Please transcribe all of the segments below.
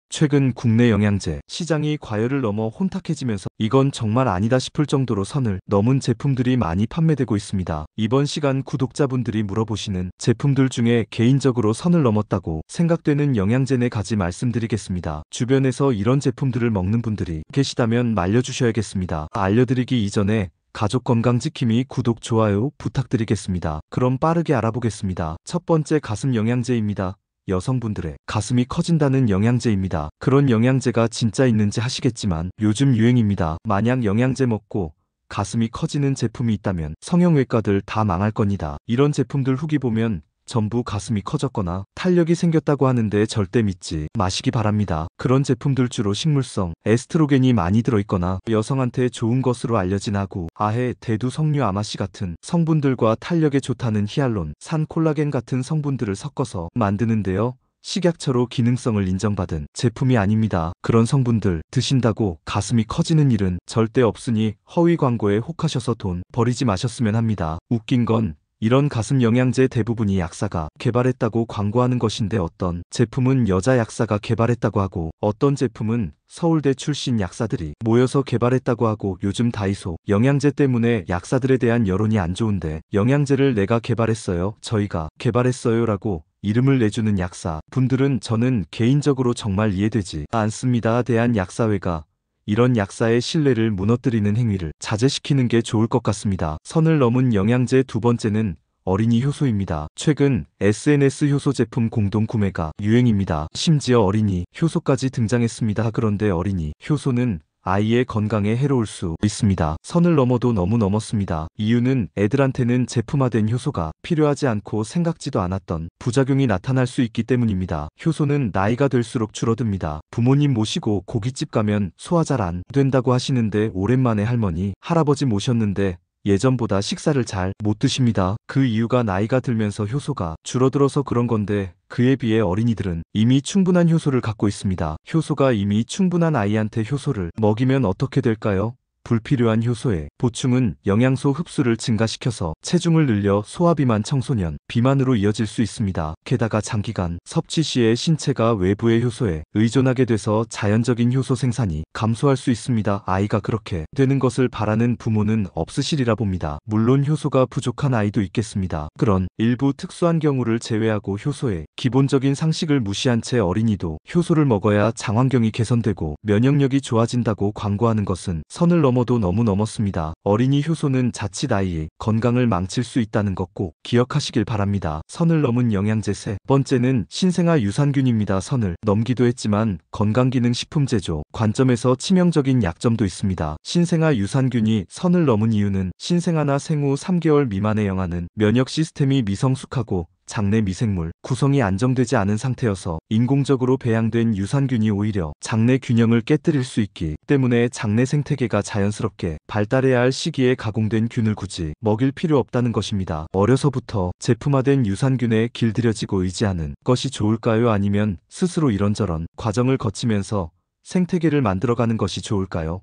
최근 국내 영양제 시장이 과열을 넘어 혼탁해지면서 이건 정말 아니다 싶을 정도로 선을 넘은 제품들이 많이 판매되고 있습니다. 이번 시간 구독자분들이 물어보시는 제품들 중에 개인적으로 선을 넘었다고 생각되는 영양제 4가지 말씀드리겠습니다. 주변에서 이런 제품들을 먹는 분들이 계시다면 말려주셔야겠습니다. 알려드리기 이전에 가족건강지킴이 구독, 좋아요 부탁드리겠습니다. 그럼 빠르게 알아보겠습니다. 첫 번째, 가슴 영양제입니다. 여성분들의 가슴이 커진다는 영양제입니다. 그런 영양제가 진짜 있는지 하시겠지만 요즘 유행입니다. 만약 영양제 먹고 가슴이 커지는 제품이 있다면 성형외과들 다 망할 겁니다. 이런 제품들 후기 보면 전부 가슴이 커졌거나 탄력이 생겼다고 하는데 절대 믿지 마시기 바랍니다. 그런 제품들 주로 식물성 에스트로겐이 많이 들어있거나 여성한테 좋은 것으로 알려진 아구, 아해, 대두, 석류, 아마씨 같은 성분들과 탄력에 좋다는 히알론, 산, 콜라겐 같은 성분들을 섞어서 만드는데요. 식약처로 기능성을 인정받은 제품이 아닙니다. 그런 성분들 드신다고 가슴이 커지는 일은 절대 없으니 허위 광고에 혹하셔서 돈 버리지 마셨으면 합니다. 웃긴 건 이런 가슴 영양제 대부분이 약사가 개발했다고 광고하는 것인데 어떤 제품은 여자 약사가 개발했다고 하고 어떤 제품은 서울대 출신 약사들이 모여서 개발했다고 하고 요즘 다이소 영양제 때문에 약사들에 대한 여론이 안 좋은데 영양제를 내가 개발했어요, 저희가 개발했어요 라고 이름을 내주는 약사 분들은 저는 개인적으로 정말 이해되지 않습니다. 대한약사회가 이런 약사의 신뢰를 무너뜨리는 행위를 자제시키는 게 좋을 것 같습니다. 선을 넘은 영양제 두 번째는 어린이 효소입니다. 최근 SNS 효소 제품 공동 구매가 유행입니다. 심지어 어린이 효소까지 등장했습니다. 그런데 어린이 효소는 아이의 건강에 해로울 수 있습니다. 선을 넘어도 너무 넘었습니다. 이유는 애들한테는 제품화된 효소가 필요하지 않고 생각지도 않았던 부작용이 나타날 수 있기 때문입니다. 효소는 나이가 들수록 줄어듭니다. 부모님 모시고 고깃집 가면 소화 잘 안 된다고 하시는데 오랜만에 할머니, 할아버지 모셨는데 예전보다 식사를 잘 못 드십니다. 그 이유가 나이가 들면서 효소가 줄어들어서 그런 건데 그에 비해 어린이들은 이미 충분한 효소를 갖고 있습니다. 효소가 이미 충분한 아이한테 효소를 먹이면 어떻게 될까요? 불필요한 효소의 보충은 영양소 흡수를 증가시켜서 체중을 늘려 소화비만, 청소년 비만으로 이어질 수 있습니다. 게다가 장기간 섭취 시에 신체가 외부의 효소에 의존하게 돼서 자연적인 효소 생산이 감소할 수 있습니다. 아이가 그렇게 되는 것을 바라는 부모는 없으시리라 봅니다. 물론 효소가 부족한 아이도 있겠습니다. 그런 일부 특수한 경우를 제외하고 효소의 기본적인 상식을 무시한 채 어린이도 효소를 먹어야 장환경이 개선되고 면역력이 좋아진다고 광고하는 것은 선을 넘어도 너무 넘었습니다. 어린이 효소는 자칫 아이의 건강을 망칠 수 있다는 것 꼭 기억하시길 바랍니다. 선을 넘은 영양제 세 번째는 신생아 유산균입니다. 선을 넘기도 했지만 건강기능식품 제조 관점에서 치명적인 약점도 있습니다. 신생아 유산균이 선을 넘은 이유는 신생아나 생후 3개월 미만의 영아는 면역 시스템이 미성숙하고 장내 미생물 구성이 안정되지 않은 상태여서 인공적으로 배양된 유산균이 오히려 장내 균형을 깨뜨릴 수 있기 때문에 장내 생태계가 자연스럽게 발달해야 할 시기에 가공된 균을 굳이 먹일 필요 없다는 것입니다. 어려서부터 제품화된 유산균에 길들여지고 의지하는 것이 좋을까요? 아니면 스스로 이런저런 과정을 거치면서 생태계를 만들어가는 것이 좋을까요?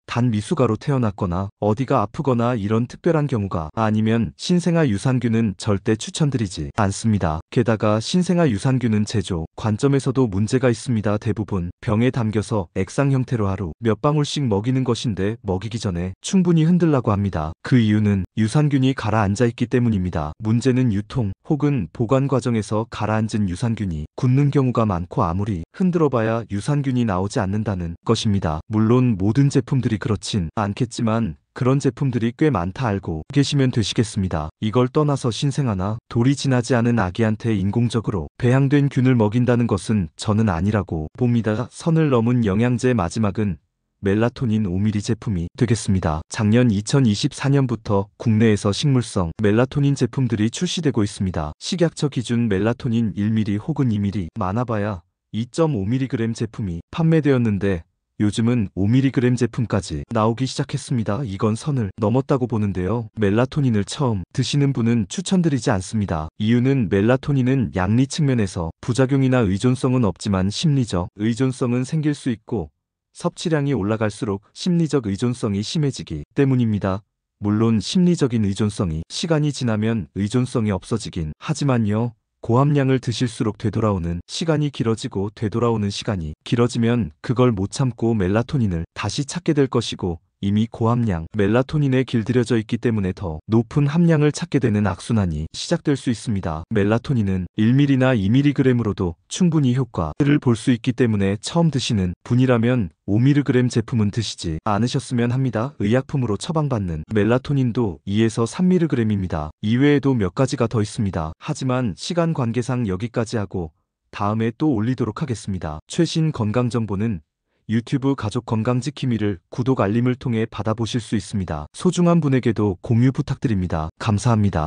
단 미숙아로 태어났거나 어디가 아프거나 이런 특별한 경우가 아니면 신생아 유산균은 절대 추천드리지 않습니다. 게다가 신생아 유산균은 제조 관점에서도 문제가 있습니다. 대부분 병에 담겨서 액상 형태로 하루 몇 방울씩 먹이는 것인데 먹이기 전에 충분히 흔들라고 합니다. 그 이유는 유산균이 가라앉아 있기 때문입니다. 문제는 유통 혹은 보관 과정에서 가라앉은 유산균이 굳는 경우가 많고 아무리 흔들어봐야 유산균이 나오지 않는다는 것입니다. 물론 모든 제품들이 그렇진 않겠지만 그런 제품들이 꽤 많다 알고 계시면 되시겠습니다. 이걸 떠나서 신생아나 돌이 지나지 않은 아기한테 인공적으로 배양된 균을 먹인다는 것은 저는 아니라고 봅니다. 선을 넘은 영양제 마지막은 멜라토닌 5ml 제품이 되겠습니다. 작년 2024년부터 국내에서 식물성 멜라토닌 제품들이 출시되고 있습니다. 식약처 기준 멜라토닌 1ml 혹은 2ml 많아봐야 2.5mg 제품이 판매되었는데 요즘은 5mg 제품까지 나오기 시작했습니다. 이건 선을 넘었다고 보는데요. 멜라토닌을 처음 드시는 분은 추천드리지 않습니다. 이유는 멜라토닌은 양리 측면에서 부작용이나 의존성은 없지만 심리적 의존성은 생길 수 있고 섭취량이 올라갈수록 심리적 의존성이 심해지기 때문입니다. 물론 심리적인 의존성이 시간이 지나면 의존성이 없어지긴 하지만요. 고함량을 드실수록 되돌아오는 시간이 길어지고 되돌아오는 시간이 길어지면 그걸 못 참고 멜라토닌을 다시 찾게 될 것이고 이미 고함량 멜라토닌에 길들여져 있기 때문에 더 높은 함량을 찾게 되는 악순환이 시작될 수 있습니다. 멜라토닌은 1mg나 2mg으로도 충분히 효과를 볼 수 있기 때문에 처음 드시는 분이라면 5mg 제품은 드시지 않으셨으면 합니다. 의약품으로 처방받는 멜라토닌도 2에서 3mg입니다. 이외에도 몇 가지가 더 있습니다. 하지만 시간 관계상 여기까지 하고 다음에 또 올리도록 하겠습니다. 최신 건강정보는 유튜브 가족 건강지킴이를 구독 알림을 통해 받아보실 수 있습니다. 소중한 분에게도 공유 부탁드립니다. 감사합니다.